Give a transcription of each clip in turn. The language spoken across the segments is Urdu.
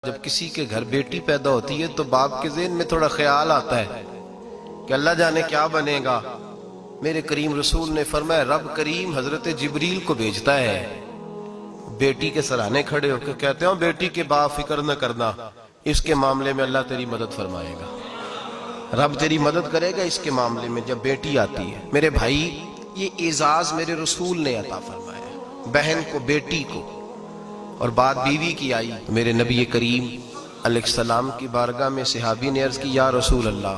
جب کسی کے گھر بیٹی پیدا ہوتی ہے تو باپ کے ذہن میں تھوڑا خیال آتا ہے کہ اللہ جانے کیا بنے گا۔ میرے کریم رسول نے فرمایا رب کریم حضرت جبریل کو بھیجتا ہے، بیٹی کے سرانے کھڑے ہو کے کہتے ہیں بیٹی کے باپ فکر نہ کرنا، اس کے معاملے میں اللہ تیری مدد فرمائے گا، رب تیری مدد کرے گا اس کے معاملے میں جب بیٹی آتی ہے۔ میرے بھائی یہ اعزاز میرے رسول نے عطا فرمایا، بہن کو بیٹی کو، اور بات بیوی کی آئی تو میرے نبی کریم علیہ السلام کی بارگاہ میں صحابی نے عرض کی یا رسول اللہ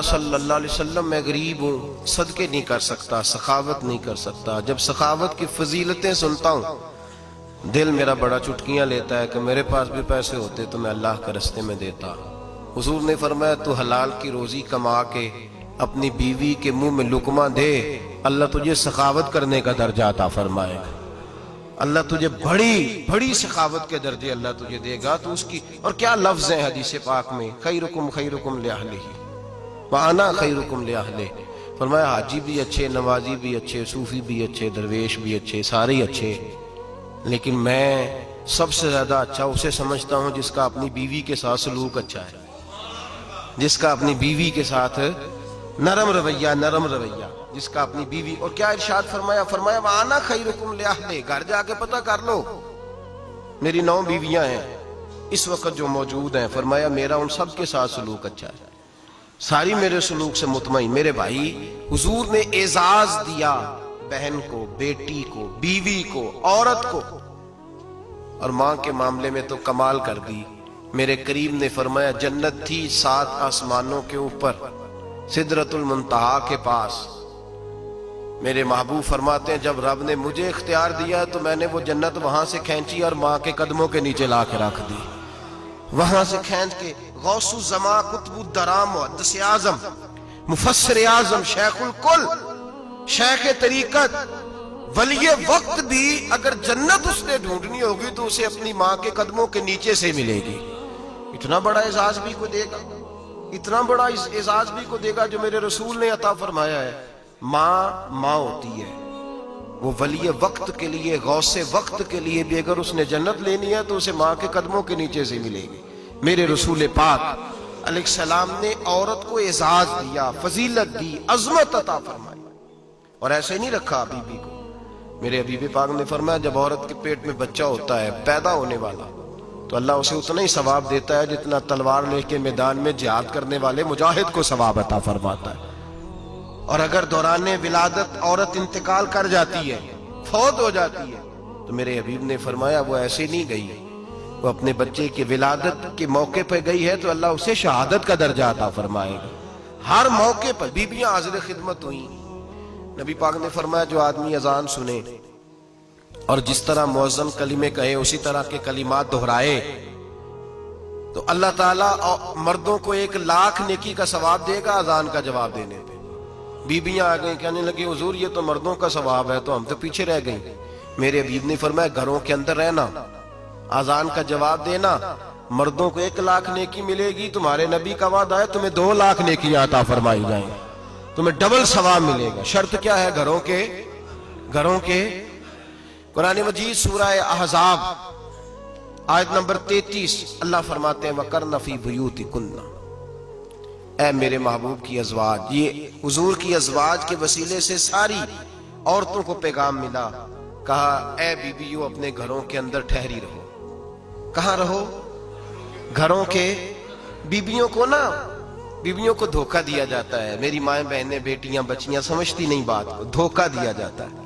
صلی اللہ علیہ وسلم، میں غریب ہوں، صدقے نہیں کر سکتا، سخاوت نہیں کر سکتا۔ جب سخاوت کی فضیلتیں سنتا ہوں دل میرا بڑا چٹکیاں لیتا ہے کہ میرے پاس بھی پیسے ہوتے تو میں اللہ کے راستے میں دیتا۔ حضور نے فرمایا تو حلال کی روزی کما کے اپنی بیوی کے منہ میں لقمہ دے، اللہ تجھے سخاوت کرنے کا درجہ عطا فرمائے گا، اللہ تجھے بڑی سخاوت کے درجے اللہ تجھے دے گا۔ تو اس کی اور کیا لفظ ہیں حدیث پاک میں، خیرکم لأہلہ وانا خیرکم لأہلہ، فرمایا حاجی بھی اچھے، نمازی بھی اچھے، صوفی بھی اچھے، درویش بھی اچھے، سارے ہی اچھے، لیکن میں سب سے زیادہ اچھا اسے سمجھتا ہوں جس کا اپنی بیوی کے ساتھ سلوک اچھا ہے، جس کا اپنی بیوی کے ساتھ نرم رویہ، جس کا اپنی بیوی۔ اور کیا ارشاد فرمایا، فرمایا وَأَنَا خَيْرُكُمْ لِأَهْلِي، گھر جا کے پتہ کر لو میری 9 بیویاں ہیں اس وقت جو موجود ہیں، فرمایا میرا ان سب کے ساتھ سلوک اچھا ہے، ساری میرے سلوک سے مطمئن۔ میرے بھائی حضور نے اعزاز دیا بہن کو، بیٹی کو، بیوی کو، عورت کو، اور ماں کے معاملے میں تو کمال کر دی۔ میرے کریم نے فرمایا جنت تھی 7 آسمانوں کے اوپر سدرۃ المنتہا کے پاس، میرے محبوب فرماتے ہیں جب رب نے مجھے اختیار دیا تو میں نے وہ جنت وہاں سے کھینچی اور ماں کے قدموں کے نیچے لا کے رکھ دی، وہاں سے کھینچ کے غوث الزمان، قطب الدرام، محدث اعظم، مفسر اعظم، شیخ الکل، شیخ طریقت، ولی وقت بھی اگر جنت اس نے ڈھونڈنی ہوگی تو اسے اپنی ماں کے قدموں کے نیچے سے ملے گی۔ اتنا بڑا اعزاز بھی کو دے گا، اتنا بڑا اعزاز بھی کو دے گا جو میرے رسول نے عطا فرمایا ہے۔ ماں ہوتی ہے، وہ ولی وقت کے لیے، غوث وقت کے لیے بھی اگر اس نے جنت لینی ہے تو اسے ماں کے قدموں کے نیچے سے ملے گی۔ میرے رسول پاک علیہ السلام نے عورت کو اعزاز دیا، فضیلت دی، عظمت عطا فرمائی، اور ایسے نہیں رکھا بی بی کو۔ میرے حبیب پاک نے فرمایا جب عورت کے پیٹ میں بچہ ہوتا ہے پیدا ہونے والا تو اللہ اسے اتنا ہی ثواب دیتا ہے جتنا تلوار لے کے میدان میں جہاد کرنے والے مجاہد کو ثواب عطا فرماتا ہے۔ اور اگر دوران ولادت عورت انتقال کر جاتی ہے، فوت ہو جاتی ہے، تو میرے حبیب نے فرمایا وہ ایسے نہیں گئی، وہ اپنے بچے کی ولادت کے موقع پہ گئی ہے تو اللہ اسے شہادت کا درجہ عطا فرمائے گا۔ ہر موقع پر بیویاں حاضر خدمت ہوئیں۔ نبی پاک نے فرمایا جو آدمی اذان سنے اور جس طرح مؤذن کلمے کہے اسی طرح کے کلمات دہرائے تو اللہ تعالیٰ مردوں کو 1,00,000 نیکی کا ثواب دے گا اذان کا جواب دینے پہ۔ بیویاں آ گئیں کہنے لگی حضور یہ تو مردوں کا ثواب ہے تو ہم تو پیچھے رہ گئیں۔ میرے حبیب نے فرمایا گھروں کے اندر رہنا، اذان کا جواب دینا، مردوں کو 1,00,000 نیکی ملے گی، تمہارے نبی کا وعدہ ہے تمہیں 2,00,000 نیکیاں عطا فرمائی جائیں، تمہیں ڈبل ثواب ملے گا۔ شرط کیا ہے؟ گھروں کے قرآن مجید سورہ احزاب آیت نمبر 33 اللہ فرماتے ہیں وَقَرْنَ فِي بُيُوتِكُنَّ، اے میرے محبوب کی ازواج، یہ حضور کی ازواج کے وسیلے سے ساری عورتوں کو پیغام ملا، کہا اے بیویوں اپنے گھروں کے اندر ٹھہری رہو۔ کہاں رہو؟ گھروں کے۔ بیویوں کو دھوکہ دیا جاتا ہے، میری مائیں بہنیں بیٹیاں بچیاں سمجھتی نہیں بات کو، دھوکہ دیا جاتا ہے،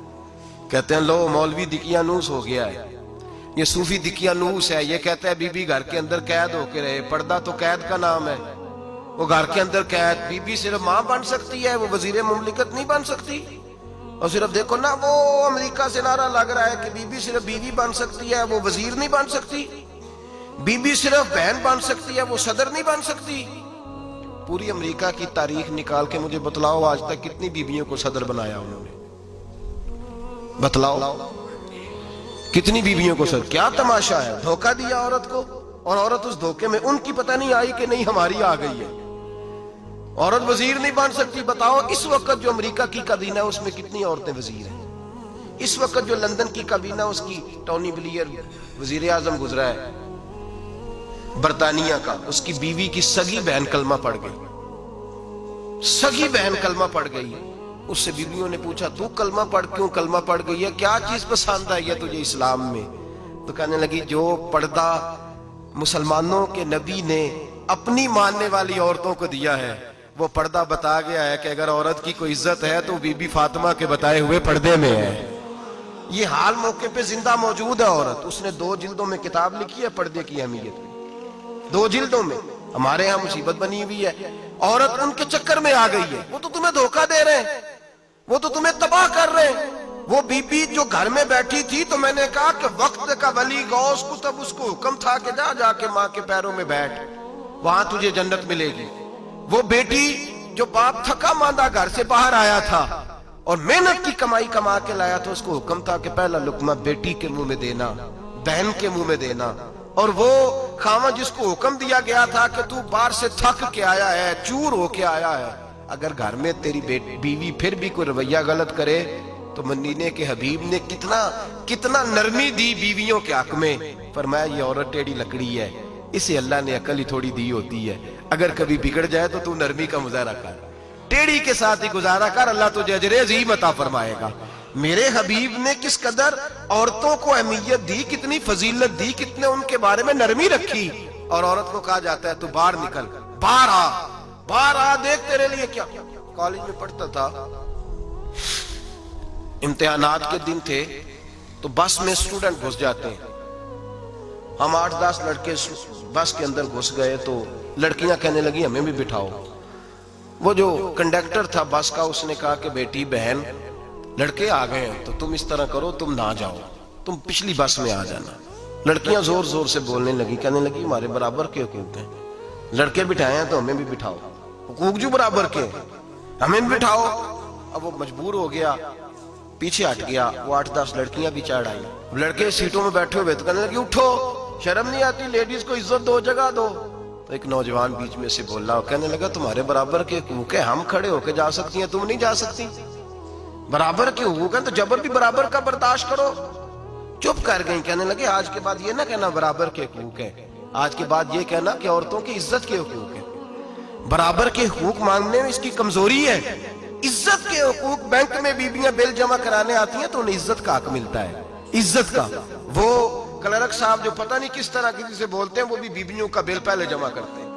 کہتے ہیں لو مولوی دقیانوس ہو گیا ہے، یہ صوفی دقیانوس ہے، یہ کہتا ہے بی بی گھر کے اندر قید ہو کے رہے، پردہ تو قید کا نام ہے، وہ گھر کے اندر قید، بی بی صرف ماں بن سکتی ہے، وہ وزیر مملکت نہیں بن سکتی۔ اور صرف دیکھو نا وہ امریکہ سے نعرہ لگ رہا ہے کہ بی بی صرف بیوی بن سکتی ہے، وہ وزیر نہیں بن سکتی، بی بی صرف بہن بن سکتی ہے، وہ صدر نہیں بن سکتی۔ پوری امریکہ کی تاریخ نکال کے مجھے بتلاؤ آج تک کتنی بیویوں کو صدر بنایا انہوں نے، بتلاؤ کتنی بیویوں کو صدر۔ کیا تماشا ہے، دھوکہ دیا عورت کو، اور عورت اس دھوکے میں ان کی پتہ نہیں آئی کہ نہیں ہماری آ گئی ہے۔ عورت وزیر نہیں بن سکتی، بتاؤ اس وقت جو امریکہ کی کابینہ ہے اس میں کتنی عورتیں وزیر ہیں؟ اس وقت جو لندن کی کابینہ اس کی ٹونی بلیئر وزیر اعظم گزرا ہے برطانیہ کا، اس کی بیوی کی سگی بہن کلمہ پڑھ گئی، سگی بہن کلمہ پڑھ گئی۔ اس سے بیویوں نے پوچھا تو کلمہ پڑھ کیوں کلمہ پڑھ گئی ہے، کیا چیز پسند آئی ہے تجھے اسلام میں؟ تو کہنے لگی جو پردہ مسلمانوں کے نبی نے اپنی ماننے والی عورتوں کو دیا ہے وہ پردہ بتا گیا ہے کہ اگر عورت کی کوئی عزت ہے تو بی بی فاطمہ کے بتائے ہوئے پردے میں ہے۔ یہ حال موقع پہ زندہ موجود ہے عورت، اس نے 2 جلدوں میں کتاب لکھی ہے پردے کی اہمیت میں، 2 جلدوں میں۔ ہمارے ہاں مصیبت بنی ہوئی ہے، عورت ان کے چکر میں آ گئی ہے، وہ تو تمہیں دھوکہ دے رہے ہیں، وہ تو تمہیں تباہ کر رہے ہیں۔ وہ بی بی جو گھر میں بیٹھی تھی تو میں نے کہا کہ وقت کا ولی غوث کتب اس کو حکم تھا کہ جا کے ماں کے پیروں میں بیٹھ، وہاں تجھے جنت ملے گی۔ وہ بیٹی جو باپ تھکا ماندہ گھر سے باہر آیا تھا اور محنت کی کمائی کما کے لایا تھا، اس کو حکم تھا کہ پہلا لقمہ بیٹی کے منہ میں دینا، بہن کے منہ میں دینا۔ اور وہ خاوند جس کو حکم دیا گیا تھا کہ تو باہر سے تھک کے آیا ہے، چور ہو کے آیا ہے، اگر گھر میں تیری بیوی پھر بھی کوئی رویہ غلط کرے تو مدینے کے حبیب نے کتنا نرمی دی بیویوں کے حق میں۔ فرمایا یہ عورت ٹیڑھی لکڑی ہے، اسے اللہ نے عقل ہی تھوڑی دی ہوتی ہے، اگر کبھی بگڑ جائے تو تو نرمی کا مظاہرہ کر، ٹیڑھی کے ساتھ ہی گزارا کر، اللہ تجھے اجر عظیم عطا فرمائے گا۔ میرے حبیب نے کس قدر عورتوں کو اہمیت دی، کتنی فضیلت دی، کتنے ان کے بارے میں نرمی رکھی۔ اور عورت کو کہا جاتا ہے تو باہر نکل، باہر آ دیکھ تیرے لیے کیا۔ کالج میں پڑھتا تھا، امتحانات کے دن تھے تو بس میں اسٹوڈنٹ گھس جاتے ہیں، ہم 8-10 لڑکے بس کے اندر گھس گئے تو لڑکیاں کہنے لگی ہمیں بھی بٹھاؤ۔ وہ جو کنڈکٹر تھا بس کا اس نے کہا کہ بیٹی بہن لڑکے آ گئے ہیں تو تم اس طرح کرو، تم نہ جاؤ، تم پچھلی بس میں آ جانا۔ لڑکیاں زور زور سے بولنے لگی، کہنے لگی ہمارے برابر کے حقوق ہیں، لڑکے بٹھائے ہیں تو ہمیں بھی بٹھاؤ، حقوق جو برابر کے ہمیں بھی بٹھاؤ۔ اب وہ مجبور ہو گیا، پیچھے ہٹ گیا، وہ 8-10 لڑکیاں بھی چڑھ آئی، لڑکے سیٹوں میں بیٹھے ہوئے تو کہنے لگی اٹھو، شرم نہیں آتی، لیڈیز کو عزت دو، جگہ دو۔ تو ایک نوجوان بیچ میں سے بولا، کہنے لگا تمہارے برابر کے حقوق ہیں، ہم کھڑے ہو کے جا سکتی ہیں، تم نہیں جا سکتی، برابر کے حقوق ہیں تو جبر بھی برابر کا برداشت کرو۔ چپ کر گئی، کہنے لگے آج کے بعد یہ نہ کہنا برابر کے حقوق ہیں، آج کے بعد یہ کہنا کہ عورتوں کی عزت کے حقوق ہیں۔ برابر کے حقوق مانگنے میں اس کی کمزوری ہے۔ عزت کے حقوق، بینک میں بیویاں بل جمع کرانے آتی ہیں تو انہیں عزت کا حق ملتا ہے، عزت کا۔ وہ کلرک صاحب جو پتہ نہیں کس طرح کسی سے بولتے ہیں وہ بھی بیویوں کا بل پہلے جمع کرتے ہیں۔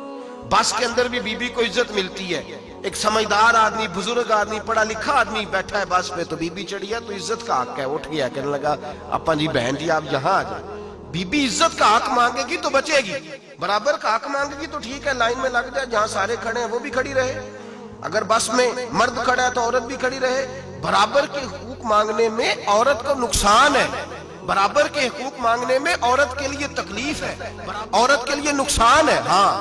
بس کے اندر بھی بیوی کو عزت ملتی ہے۔ ایک سمجھدار آدمی، بزرگ آدمی، پڑھا لکھا آدمی بیٹھا ہے بس پہ تو بیوی چڑھی ہے تو عزت کا حق ہے، اٹھ گیا، کہنے لگا اپا جی بہن جی آپ یہاں آ جائیں۔ بیوی عزت کا حق مانگے گی تو بچے گی، برابر کا حق مانگے گی تو ٹھیک ہے، لائن میں لگ جائے، جہاں سارے کھڑے ہیں وہ بھی کھڑی رہے، اگر بس میں مرد کھڑا ہے تو عورت بھی کھڑی رہے۔ برابر کے حقوق مانگنے میں عورت کو نقصان ہے، برابر کے حقوق مانگنے میں عورت کے لیے تکلیف ہے، عورت کے لیے نقصان ہے۔ ہاں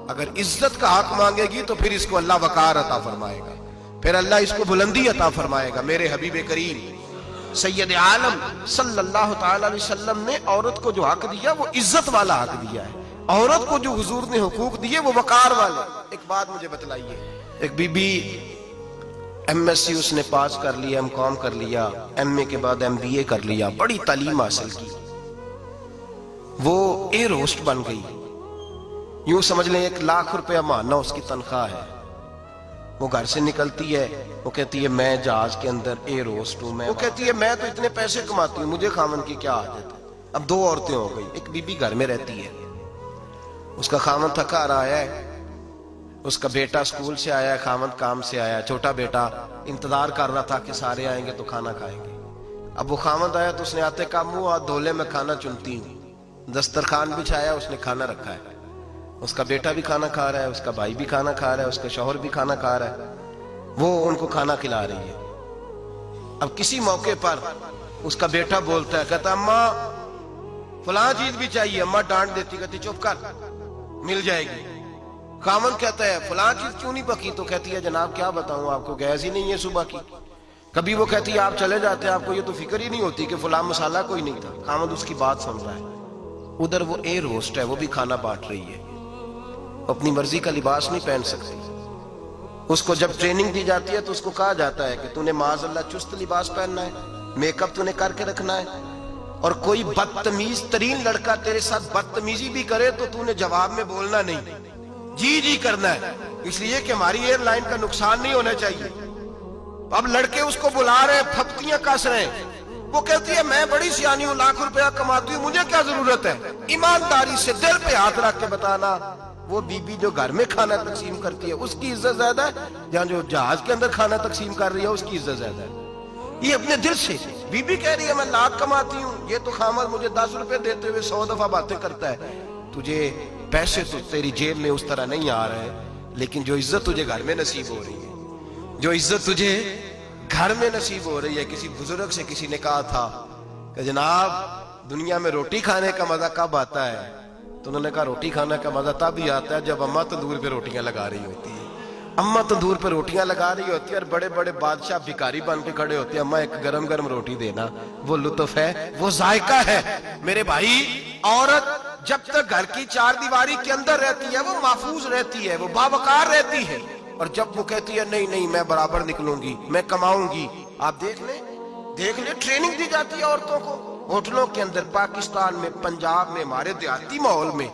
اگر عزت کا حق مانگے گی تو پھر اس کو اللہ وقار عطا فرمائے گا، پھر اللہ اس کو بلندی عطا فرمائے گا۔ میرے حبیب کریم سید عالم صلی اللہ تعالی علیہ وسلم نے عورت کو جو حق دیا وہ عزت والا حق دیا ہے، عورت کو جو حضور نے حقوق دیے وہ وقار والے۔ ایک بات مجھے بتلائیے، ایک B B M S C اس نے پاس کر لیا، ایم کام کر لیا، ایم اے کے بعد ایم بی اے کر لیا، بڑی تعلیم حاصل کی، وہ ایئر ہوسٹ بن گئی، یوں سمجھ لیں 1 لاکھ روپیہ ماہانہ اس کی تنخواہ ہے۔ وہ گھر سے نکلتی ہے، وہ کہتی ہے میں جہاز کے اندر ایئر ہوسٹ ہوں، وہ کہتی ہے میں تو اتنے پیسے کماتی ہوں، مجھے خاوند کی کیا عادت ہے۔ اب 2 عورتیں ہو گئی، ایک بی بی گھر میں رہتی ہے، اس کا خاوند تھکا آ رہا ہے، اس کا بیٹا اسکول سے آیا ہے، خاوند کام سے آیا ہے، چھوٹا بیٹا انتظار کر رہا تھا کہ سارے آئیں گے تو کھانا کھائیں گے۔ اب وہ خاوند آیا تو اس نے آتے کا منہ ہاتھ دھولے میں کھانا چنتی ہوں، دسترخوان بچھایا، اس نے کھانا رکھا ہے، اس کا بیٹا بھی کھانا کھا رہا ہے، اس کا بھائی بھی کھانا کھا رہا ہے، اس کا شوہر بھی کھانا کھا رہا ہے، وہ ان کو کھانا کھلا رہی ہے۔ اب کسی موقع پر اس کا بیٹا بولتا ہے، کہتا اماں فلاں چیز بھی چاہیے، اماں ڈانٹ دیتی، کہتی چپ کر مل جائے گی۔ خاوند کہتا ہے فلاں چیز کیوں نہیں پکی؟ تو کہتی ہے جناب کیا بتاؤں آپ کو، گیس ہی نہیں ہے صبح کی۔ کبھی وہ کہتی ہے آپ چلے جاتے ہیں، آپ کو یہ تو فکر ہی نہیں ہوتی کہ فلاں مسالہ کوئی نہیں تھا۔ خاوند اس کی بات سن رہا ہے، ادھر وہ ایئر ہوسٹ ہے، وہ بھی کھانا بانٹ رہی ہے، اپنی مرضی کا لباس نہیں پہن سکتی۔ اس کو جب ٹریننگ دی جاتی ہے تو اس کو کہا جاتا ہے کہ تو نے معاذ اللہ چست لباس پہننا ہے، میک اپ تو نے کر کے رکھنا ہے، اور کوئی بدتمیز ترین لڑکا تیرے ساتھ بدتمیزی بھی کرے تو تو نے جواب میں بولنا نہیں، جی جی کرنا ہے، اس لیے کہ ہماری ایئر لائن کا نقصان نہیں ہونا چاہیے۔ اب لڑکے اس کو بلا رہے ہیں، پھپتیاں کس رہے ہیں، وہ کہتی ہے میں بڑی سیانی ہوں، لاکھ روپیہ کماتی ہوں، مجھے کیا ضرورت ہے؟ ایمانداری سے دل پہ ہاتھ رکھ کے بتانا، وہ بی بی جو گھر میں کھانا تقسیم کرتی ہے اس کی عزت زیادہ ہے یا جو جہاز کے اندر کھانا تقسیم کر رہی ہے اس کی عزت زیادہ ہے؟ یہ اپنے دل سے بی بی کہہ رہی ہے میں لاکھ کماتی ہوں، یہ تو خامد مجھے 10 روپے دیتے ہوئے 100 دفعہ باتیں کرتا ہے، تجھے پیسے تو تیری جیب میں اس طرح نہیں آ رہے، لیکن جو عزت تجھے گھر میں نصیب ہو رہی ہے، جو عزت تجھے گھر میں نصیب ہو رہی ہے۔ کسی بزرگ سے کسی نے کہا تھا کہ جناب دنیا میں روٹی کھانے کا مزہ کب آتا ہے؟ تو انہوں نے کہا روٹی کھانے کا مزہ تب ہی آتا ہے جب اماں تندور پہ روٹیاں لگا رہی ہوتی ہے، اماں تندور پہ روٹیاں لگا رہی ہوتی ہے اور بڑے بڑے بادشاہ بھکاری بن کے کھڑے ہوتے ہیں، اماں ایک گرم گرم روٹی دینا، وہ لطف ہے، وہ ذائقہ ہے۔ میرے بھائی، عورت جب تک گھر کی چار دیواری کے اندر رہتی ہے وہ محفوظ رہتی ہے، وہ باوقار رہتی ہے، اور جب وہ کہتی ہے نہیں نہیں میں برابر نکلوں گی، میں کماؤں گی، آپ دیکھ لیں ٹریننگ دی جاتی ہے عورتوں کو ہوٹلوں کے اندر، پاکستان میں، پنجاب میں، ہمارے دیہاتی ماحول میں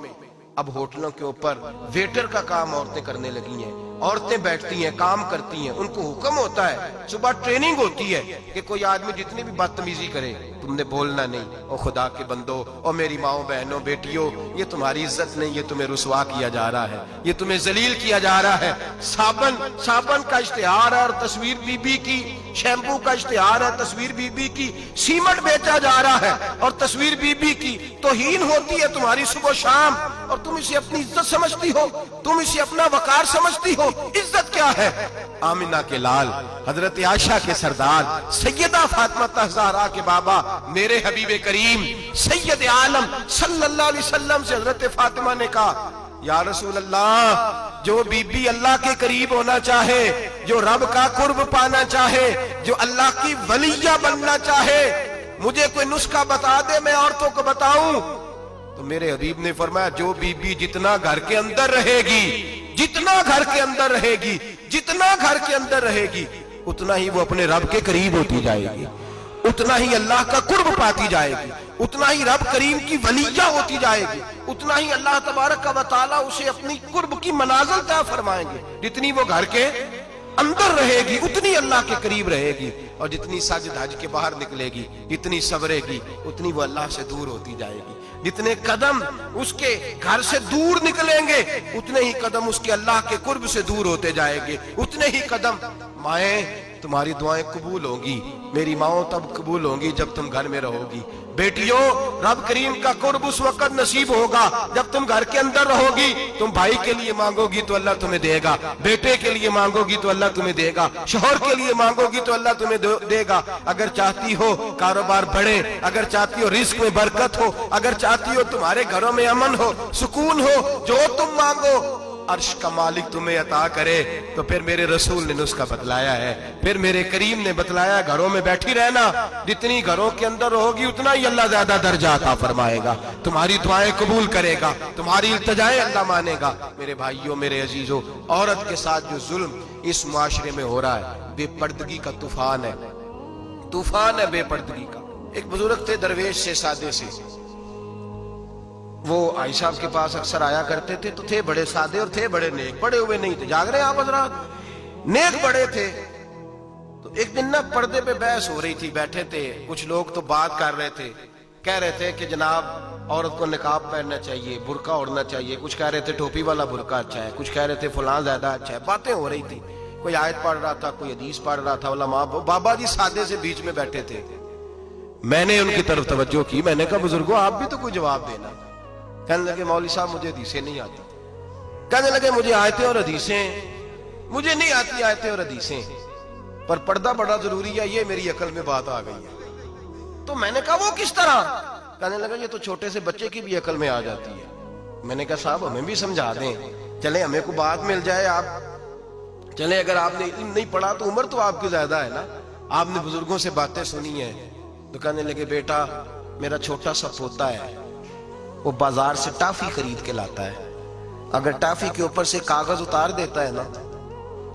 اب ہوٹلوں کے اوپر ویٹر کا کام عورتیں کرنے لگی ہیں، عورتیں بیٹھتی ہیں، کام کرتی ہیں، ان کو حکم ہوتا ہے، صبح ٹریننگ ہوتی ہے کہ کوئی آدمی جتنی بھی بدتمیزی کرے تم نے بولنا نہیں۔ او خدا کے بندو، او میری ماؤں بہنوں بیٹیوں، یہ تمہاری عزت نہیں، یہ تمہیں رسوا کیا جا رہا ہے، یہ تمہیں ذلیل کیا جا رہا ہے۔ صابن کا اشتہار ہے اور تصویر بی بی کی، شیمپو کا اشتہار ہے تصویر بی بی کی، سیمنٹ بیچا جا رہا ہے اور تصویر بی بی کی، توہین ہوتی ہے تمہاری صبح و شام، اور تم اسے اپنی عزت سمجھتی ہو، تم اسے اپنا وقار سمجھتی ہو۔ عزت کیا ہے؟ آمنہ کے لال، حضرت عائشہ کے سردار، سیدہ فاطمہ زہرا کے بابا، میرے حبیب کریم سید عالم صلی اللہ علیہ وسلم سے حضرت فاطمہ نے کہا یا رسول اللہ، جو بی بی اللہ کے قریب ہونا چاہے، جو رب کا قرب پانا چاہے، جو اللہ کی ولیہ بننا چاہے، مجھے کوئی نسخہ بتا دے میں عورتوں کو بتاؤں۔ تو میرے حبیب نے فرمایا جو بی بی جتنا گھر کے اندر رہے گی، جتنا گھر کے اندر رہے گی، جتنا گھر کے اندر رہے گی، اتنا ہی وہ اپنے رب کے قریب ہوتی جائے گی، اتنا ہی اللہ کا قرب پاتی جائے گی، اتنا ہی رب کریم کی ولیہ ہوتی جائے گی، اتنا ہی اللہ تبارک و تعالیٰ اسے اپنی قرب کی منازل طے فرمائیں گے۔ جتنی وہ گھر کے اندر رہے گی اتنی اللہ کے قریب رہے گی، اور جتنی سج دھج کے باہر نکلے گی، جتنی صبرے گی، اتنی وہ اللہ سے دور ہوتی جائے گی۔ جتنے قدم اس کے گھر سے دور نکلیں گے اتنے ہی قدم اس کے اللہ کے قرب سے دور ہوتے جائیں گے، اتنے ہی قدم۔ مائیں، تمہاری دعائیں قبول ہوں گی، میری ماؤں تب قبول ہوں گی جب تم گھر میں رہو گی۔ بیٹیوں، رب کریم کا قرب اس وقت نصیب ہوگا جب تم گھر کے اندر رہو گی۔ تم بھائی کے لیے مانگو گی تو اللہ تمہیں دے گا، بیٹے کے لیے مانگو گی تو اللہ تمہیں دے گا، شوہر کے لیے مانگو گی تو اللہ تمہیں دے گا۔ اگر چاہتی ہو کاروبار بڑھے، اگر چاہتی ہو رزق میں برکت ہو، اگر چاہتی ہو تمہارے گھروں میں امن ہو، سکون ہو، جو تم مانگو عرش کا مالک تمہیں عطا کرے۔ تو پھر میرے رسول نے نسخہ بتلایا ہے، پھر میرے کریم نے بتلایا، گھروں میں بیٹھی رہنا، جتنی گھروں کے اندر ہوگی اتنا ہی اللہ زیادہ درجہ عطا فرمائے گا، تمہاری دعائیں قبول کرے گا، تمہاری التجائیں اللہ مانے گا۔ میرے بھائیوں، میرے عزیزوں، عورت کے ساتھ جو ظلم اس معاشرے میں ہو رہا ہے، بے پردگی کا طوفان ہے، طوفان ہے بے پردگی کا۔ ایک بزرگ تھے درویش سے، سادے سے، وہ آئی صاحب کے پاس اکثر آیا کرتے تھے، تو تھے بڑے سادے اور تھے بڑے نیک، بڑے ہوئے نہیں تھے، جاگ رہے ہیں آپ حضرات، نیک بڑے تھے۔ تو ایک دن نا پردے پہ بحث ہو رہی تھی، بیٹھے تھے کچھ لوگ تو بات کر رہے تھے، کہہ رہے تھے کہ جناب عورت کو نقاب پہننا چاہیے، برقع اوڑھنا چاہیے، کچھ کہہ رہے تھے ٹوپی والا برقع اچھا ہے، کچھ کہہ رہے تھے فلاں زیادہ اچھا ہے، باتیں ہو رہی تھی، کوئی آیت پڑھ رہا تھا، کوئی حدیث پڑھ رہا تھا، علماء بابا جی سادے سے بیچ میں بیٹھے تھے۔ میں نے ان کی طرف توجہ کی، میں نے کہا بزرگوں آپ بھی تو کوئی جواب دینا۔ کہنے لگے مولوی صاحب مجھے حدیثیں نہیں آتی، کہنے لگے مجھے آیتیں اور حدیثیں مجھے نہیں آتی، آیتیں اور حدیثیں، پر پردہ بڑا ضروری ہے، یہ میری عقل میں بات آ گئی ہے۔ تو میں نے کہا وہ کس طرح؟ کہنے لگا یہ تو چھوٹے سے بچے کی بھی عقل میں آ جاتی ہے۔ میں نے کہا صاحب ہمیں بھی سمجھا دیں، چلیں ہمیں کو بات مل جائے، آپ چلیں، اگر آپ نے علم نہیں پڑھا تو عمر تو آپ کی زیادہ ہے نا، آپ نے بزرگوں سے باتیں سنی ہیں۔ تو کہنے لگے بیٹا میرا چھوٹا سا پوتا ہے، وہ بازار سے ٹافی خرید کے لاتا ہے، اگر ٹافی کے اوپر سے کاغذ اتار دیتا ہے نا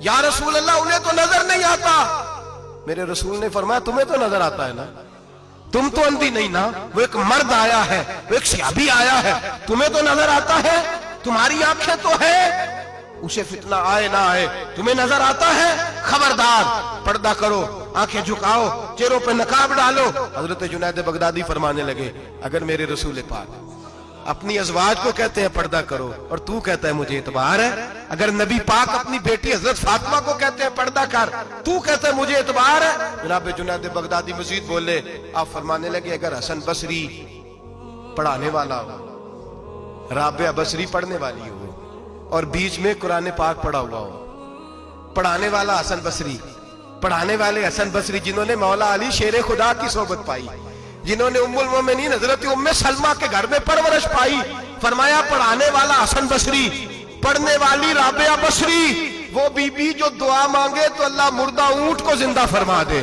یا رسول اللہ انہیں تو نظر نہیں آتا. میرے رسول نے فرمایا تمہیں تو نظر آتا ہے نا, تم تو اندھی نہیں نا, وہ ایک مرد آیا ہے, وہ ایک صحابی آیا ہے, تمہیں تو نظر آتا ہے, تمہاری آنکھیں تو ہے, اسے فتنہ آئے نہ آئے تمہیں نظر آتا ہے, خبردار پردہ کرو, آنکھیں جھکاؤ, چہروں پہ نقاب ڈالو. حضرت جنید بغدادی فرمانے لگے اگر میرے رسول پاک اپنی ازواج کو کہتے ہیں پردہ کرو اور تو کہتا ہے مجھے اعتبار ہے, اگر نبی پاک اپنی بیٹی حضرت فاطمہ کو کہتے ہیں پردہ کر, تو کہتا ہے مجھے اعتبار ہے. جناب جنید بغدادی مزید بولے, آپ فرمانے لگے اگر حسن بصری پڑھانے والا ہو, رابعہ بصری پڑھنے والی ہو, اور بیچ میں قرآن پاک پڑھا ہوا ہو, پڑھانے والا حسن بصری, پڑھانے والے حسن بصری جنہوں نے مولا علی شیر خدا کی صحبت پائی, جنہوں نے ام المومنین حضرت ام سلمہ کے گھر میں پرورش پائی, فرمایا پڑھانے والا حسن بصری, پڑھنے والی رابعہ بصری, وہ بی بی جو دعا مانگے تو اللہ مردہ اونٹ کو زندہ فرما دے.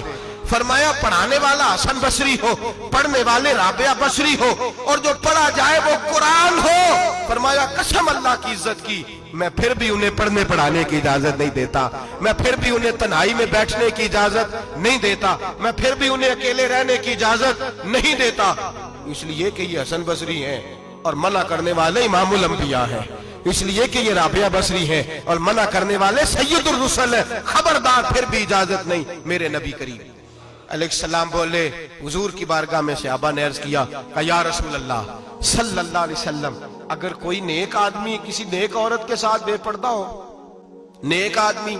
فرمایا پڑھانے والا حسن بصری ہو, پڑھنے والے رابعہ بصری ہو, اور جو پڑھا جائے وہ قرآن ہو. فرمایا قسم اللہ کی عزت کی میں پھر بھی انہیں پڑھنے پڑھانے کی اجازت نہیں دیتا, میں پھر بھی انہیں تنہائی میں بیٹھنے کی اجازت نہیں دیتا, میں پھر بھی انہیں اکیلے رہنے کی اجازت نہیں دیتا, اس لیے کہ یہ حسن بصری ہیں اور منع کرنے والے امام الانبیاء ہیں, اس لیے کہ یہ رابعہ بصری ہیں اور منع کرنے والے سید الرسل ہیں, خبردار پھر بھی اجازت نہیں. میرے نبی کریم علیہ السلام بولے, حضور کی بارگاہ میں صحابہ نے عرض کیا کہ یا رسول اللہ صلی اللہ علیہ وسلم اگر کوئی نیک آدمی کسی نیک عورت کے ساتھ بے پردہ ہو, نیک آدمی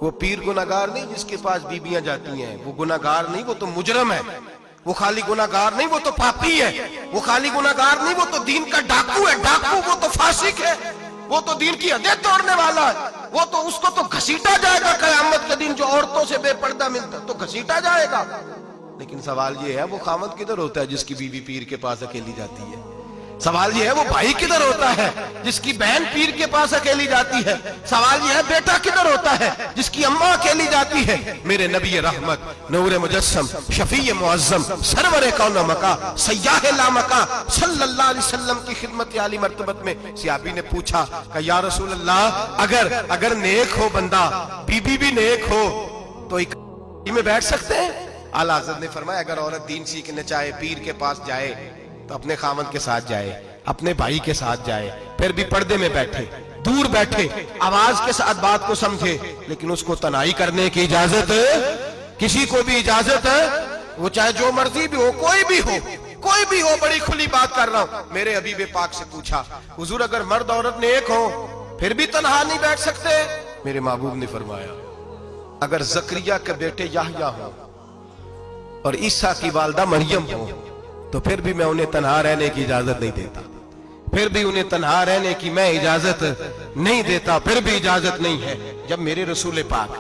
وہ پیر گناہگار نہیں جس کے پاس بیویاں جاتی ہیں, وہ گناہگار نہیں, وہ تو مجرم ہے, وہ خالی گناہگار نہیں وہ تو پاپی ہے, وہ خالی گناہگار نہیں وہ تو دین کا ڈاکو ہے, ڈاکو وہ تو فاسق ہے, وہ تو دین کی حدیں توڑنے والا ہے, وہ تو اس کو تو گھسیٹا جائے گا قیامت کے دن, جو عورتوں سے بے پردہ ملتا تو گھسیٹا جائے گا. لیکن سوال یہ ہے وہ خامد کدھر ہوتا ہے جس کی بیوی پیر کے پاس اکیلی جاتی ہے؟ سوال یہ ہے وہ بھائی کدھر ہوتا ہے جس کی بہن پیر کے پاس اکیلی جاتی ہے؟ سوال یہ ہے بیٹا کدھر ہوتا ہے جس کی اماں اکیلی جاتی ہے؟ میرے نبی رحمت نور مجسم شفیع معظم سرور کون مکا سیاح لامکا صلی اللہ علیہ وسلم کی خدمت عالی مرتبت میں صحابی نے پوچھا کہ یا رسول اللہ اگر نیک ہو بندہ بی بی بھی نیک ہو تو ایک میں بیٹھ سکتے ہیں؟ اعلیٰ حضرت نے فرمایا اگر عورت دین سیکھنے چاہے پیر کے پاس جائے تو اپنے خامد کے ساتھ جائے, اپنے بھائی کے ساتھ جائے, پھر بھی پردے میں بیٹھے, دور بیٹھے, آواز کے ساتھ بات کو سمجھے, لیکن اس کو تنہائی کرنے کی اجازت کسی کو بھی اجازت ہے, وہ چاہے جو مرضی بھی ہو, کوئی بھی ہو, بڑی کھلی بات کر رہا ہوں. میرے حبیب پاک سے پوچھا حضور اگر مرد عورت نیک ہو پھر بھی تنہا نہیں بیٹھ سکتے؟ میرے محبوب نے فرمایا اگر زکریا کے بیٹے یحییٰ ہوں اور عیسیٰ کی والدہ مریم ہو تو پھر بھی میں انہیں تنہا رہنے کی اجازت نہیں دیتا, پھر بھی انہیں تنہا رہنے کی میں اجازت نہیں دیتا, پھر بھی اجازت نہیں ہے. جب میرے رسول پاک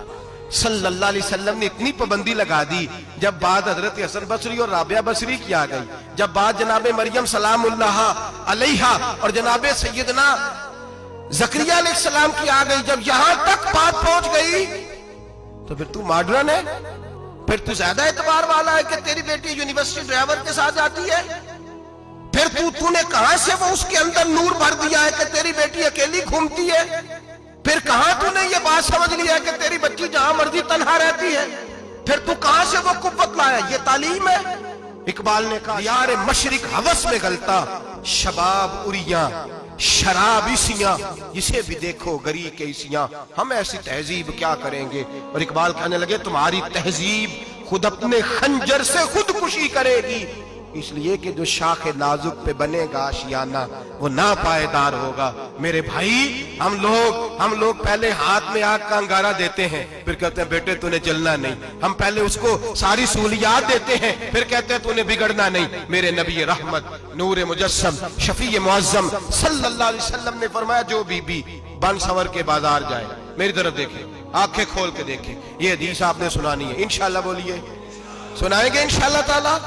صلی اللہ علیہ وسلم نے اتنی پابندی لگا دی, جب بات حضرت حسن بصری اور رابعہ بصری کی آ گئی, جب بات جناب مریم سلام اللہ علیہا اور جناب سیدنا زکریا علیہ السلام کی آ گئی, جب یہاں تک بات پہنچ گئی تو پھر تو ماڈرن ہے, پھر تو زیادہ اعتبار والا ہے کہ تیری بیٹی یونیورسٹی ڈرائیور کے ساتھ جاتی ہے, پھر تو نے کہاں سے وہ اس کے اندر نور بھر دیا ہے کہ تیری بیٹی اکیلی گھومتی ہے, پھر کہاں تو نے یہ بات سمجھ لیا ہے کہ تیری بچی جہاں مرضی تنہا رہتی ہے, پھر تو کہاں سے وہ قوت لایا؟ یہ تعلیم ہے. اقبال نے کہا یار مشرق ہوس میں غلطہ شباب اریاں شراب اسیاں جسے بھی دیکھو گری کے اسیاں, ہم ایسی تہذیب کیا کریں گے؟ اور اقبال کہنے لگے تمہاری تہذیب خود اپنے خنجر سے خودکشی کرے گی, اس لیے کہ جو شاخ نازک پہ بنے گا آشیانہ وہ ناپائیدار ہوگا. میرے بھائی ہم لوگ پہلے ہاتھ میں آگ کا انگارہ دیتے ہیں, پھر کہتے ہیں بیٹے تو نے جلنا نہیں. ہم پہلے اس کو ساری سہولیات دیتے ہیں, پھر کہتے ہیں تو نے بگڑنا نہیں. میرے نبی رحمت نور مجسم شفیع معظم صلی اللہ علیہ وسلم نے فرمایا جو بی بی بن سور کے بازار جائے, میری طرف دیکھیں, آنکھیں کھول کے دیکھیں, یہ حدیث آپ نے سنانی ہے. انشاءاللہ بولیے, سنائیں گے انشاءاللہ تعالی؟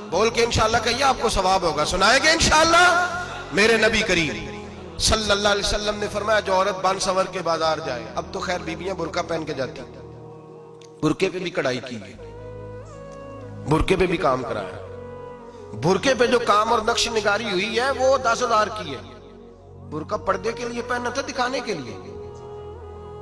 بول کے انشاءاللہ کہیے آپ کو ثواب ہوگا. سنائیں گے انشاءاللہ؟ میرے نبی کریم صلی اللہ علیہ وسلم نے فرمایا جو عورت بن سور کے بازار جائے, اب تو خیر بیویاں برقع پہن کے جاتی, برقعے پہ بھی کڑھائی کی ہے, برقعے پہ بھی کام کرایا, برقعے پہ جو کام اور نقش نگاری ہوئی ہے وہ 10,000 کی ہے. برقع پردے کے لیے پہننا تھا, دکھانے کے لیے.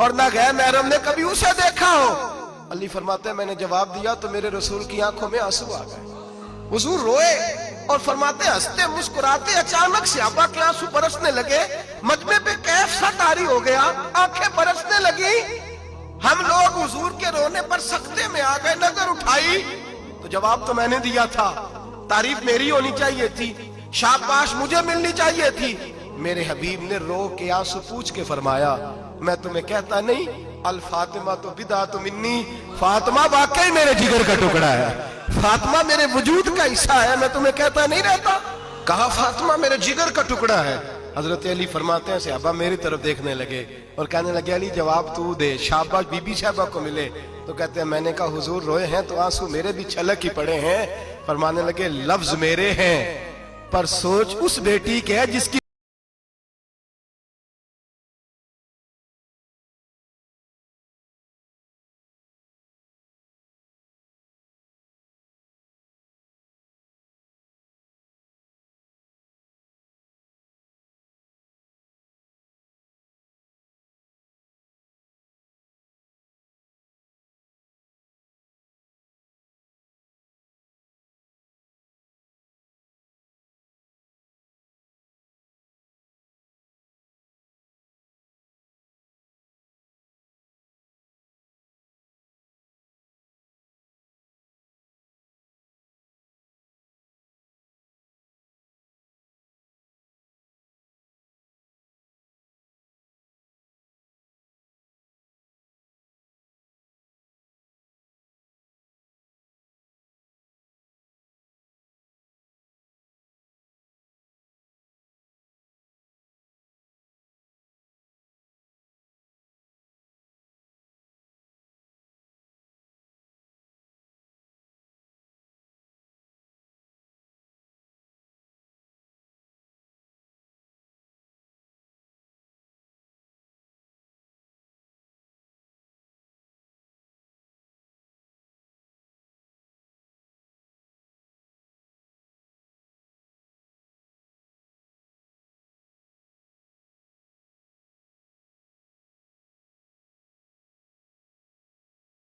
اور نہ غیر محرم نے کبھی اسے دیکھا ہو۔ علی فرماتے ہیں میں نے جواب دیا تو میرے رسول کی آنکھوں میں آنسو آ گئے، حضور روئے اور فرماتے ہنستے مسکراتے اچانک صحابہ کے آنسو برسنے لگے، مجمع پہ کیف سا طاری ہو گیا، آنکھیں برسنے لگی۔ ہم لوگ حضور کے رونے پر سکتے میں آ گئے، نظر اٹھائی تو جواب تو میں نے دیا تھا، تعریف میری ہونی چاہیے تھی، شاباش مجھے ملنی چاہیے تھی۔ میرے حبیب نے رو کے آنسو پوچھ کے فرمایا میں تمہیں کہتا نہیں الفاطمہ تو بدعۃ منی، فاطمہ واقعی میرے جگر کا ٹکڑا ہے، فاطمہ میرے وجود کا حصہ ہے، میں تمہیں کہتا نہیں رہتا؟ کہا فاطمہ میرے جگر کا ٹکڑا ہے۔ حضرت علی فرماتے ہیں صحابہ میری طرف دیکھنے لگے اور کہنے لگے علی جواب تو دے، شاباش بی بی صاحبہ کو ملے۔ تو کہتے ہیں میں نے کہا حضور روئے ہیں تو آنسو میرے بھی چھلک ہی پڑے ہیں۔ فرمانے لگے لفظ میرے ہیں پر سوچ اس بیٹی کے ہے جس کی